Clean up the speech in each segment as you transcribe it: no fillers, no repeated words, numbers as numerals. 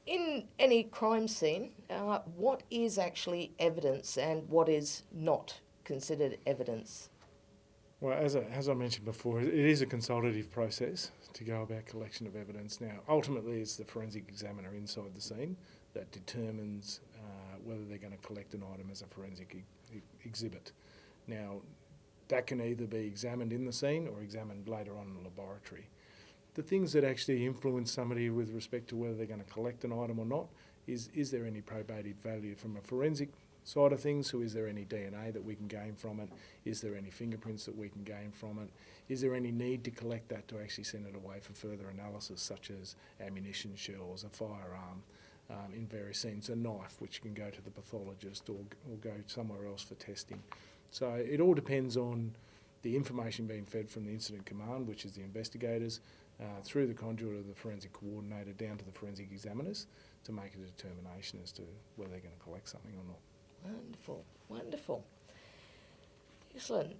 in any crime scene, what is actually evidence and what is not considered evidence? Well, as I mentioned before, it is a consultative process to go about collection of evidence. Now, ultimately, it's the forensic examiner inside the scene that determines whether they're going to collect an item as a forensic exhibit. Now, that can either be examined in the scene or examined later on in the laboratory. The things that actually influence somebody with respect to whether they're going to collect an item or not is there any probative value from a forensic side of things? So is there any DNA that we can gain from it? Is there any fingerprints that we can gain from it? Is there any need to collect that to actually send it away for further analysis, such as ammunition shells, a firearm, in various scenes, a knife which can go to the pathologist or go somewhere else for testing. So it all depends on the information being fed from the incident command, which is the investigators, through the conduit of the forensic coordinator down to the forensic examiners to make a determination as to whether they're going to collect something or not. Wonderful, wonderful. Excellent.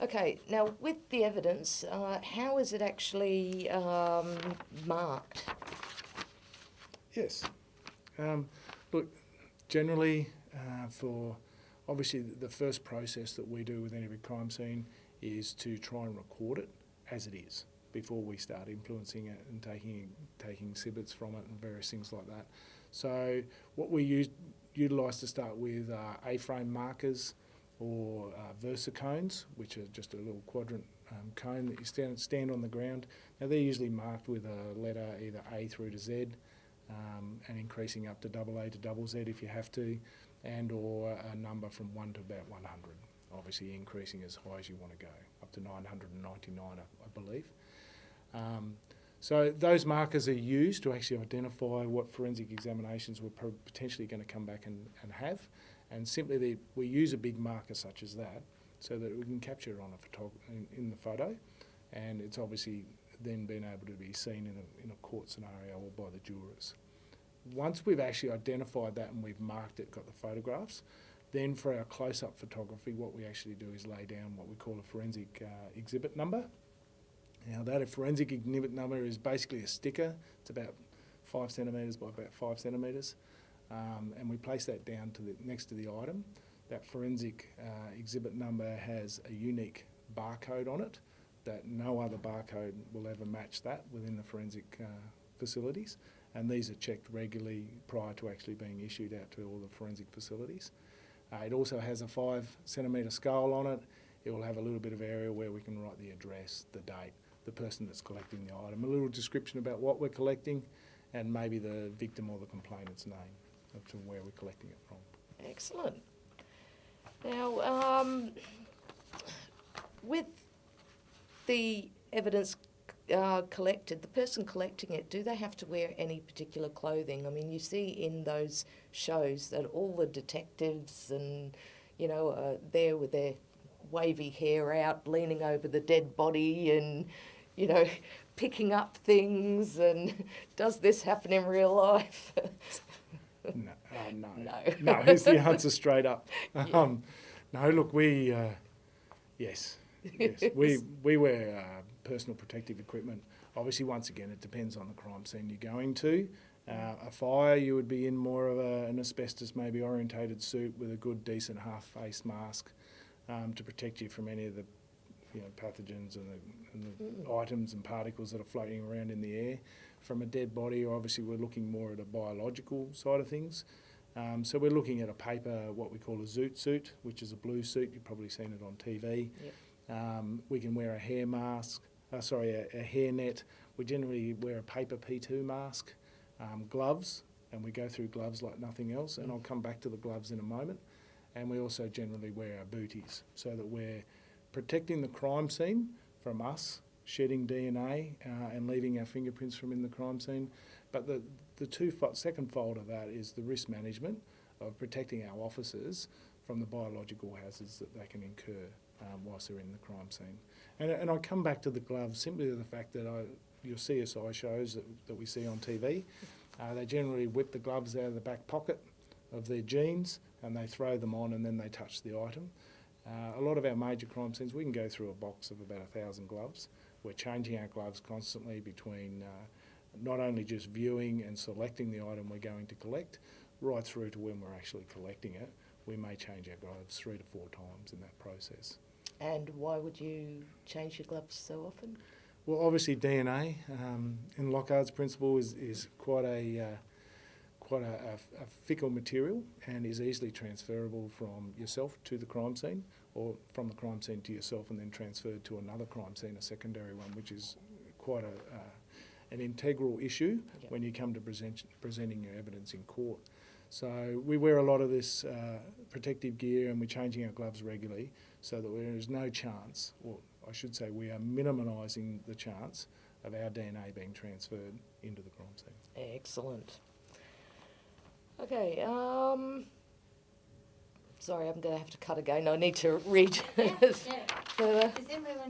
Okay, now with the evidence, how is it actually marked? Yes. Look, generally, for obviously the first process that we do with any crime scene is to try and record it as it is before we start influencing it and taking exhibits from it and various things like that. So what we utilise to start with are A-frame markers or versacones, which are just a little quadrant cone that you stand on the ground. Now they're usually marked with a letter either A through to Z, and increasing up to AA to double Z if you have to, and or a number from 1 to about 100, obviously increasing as high as you want to go, up to 999 I believe. So those markers are used to actually identify what forensic examinations we're potentially going to come back and have, and simply we use a big marker such as that so that we can capture it on in the photo, and it's obviously then being able to be seen in a court scenario or by the jurors. Once we've actually identified that and we've marked it, got the photographs, then for our close-up photography, what we actually do is lay down what we call a forensic exhibit number. Now that a forensic exhibit number is basically a sticker. It's about 5 centimetres by about 5 centimetres, and we place that down next to the item. That forensic exhibit number has a unique barcode on it that no other barcode will ever match that within the forensic facilities, and these are checked regularly prior to actually being issued out to all the forensic facilities. It also has a 5 centimetre scale on it. It will have a little bit of area where we can write the address, the date, the person that's collecting the item, a little description about what we're collecting, and maybe the victim or the complainant's name of to where we're collecting it from. Excellent. Now, with the evidence collected, the person collecting it, do they have to wear any particular clothing? I mean, you see in those shows that all the detectives and, are there with their wavy hair out, leaning over the dead body and, picking up things. And does this happen in real life? No. No. No, is the answer straight up. Yeah. No, look, yes, we wear personal protective equipment. Obviously, once again, it depends on the crime scene you're going to. A fire, you would be in more of an asbestos maybe orientated suit with a good decent half-face mask to protect you from any of the pathogens and the items and particles that are floating around in the air. From a dead body, obviously we're looking more at a biological side of things. So we're looking at a paper, what we call a zoot suit, which is a blue suit. You've probably seen it on TV. Yep. We can wear a hair mask, a hair net. We generally wear a paper P2 mask, gloves, and we go through gloves like nothing else. And I'll come back to the gloves in a moment. And we also generally wear our booties so that we're protecting the crime scene from us shedding DNA and leaving our fingerprints from in the crime scene. But the second fold of that is the risk management of protecting our officers from the biological hazards that they can incur whilst they're in the crime scene. And I come back to the gloves simply to the fact that your CSI shows that we see on TV, they generally whip the gloves out of the back pocket of their jeans and they throw them on and then they touch the item. A lot of our major crime scenes, we can go through a box of about 1,000 gloves. We're changing our gloves constantly between not only just viewing and selecting the item we're going to collect, right through to when we're actually collecting it. We may change our gloves 3 to 4 times in that process. And why would you change your gloves so often? Well, obviously DNA in Lockhardt's principle is quite a fickle material and is easily transferable from yourself to the crime scene, or from the crime scene to yourself and then transferred to another crime scene, a secondary one, which is quite an integral issue when you come to presenting your evidence in court. So we wear a lot of this protective gear, and we're changing our gloves regularly so that there is no chance, or I should say we are minimising the chance of our DNA being transferred into the crime scene. Excellent. Okay, sorry, I'm going to have to cut again. I need to read further. Does everyone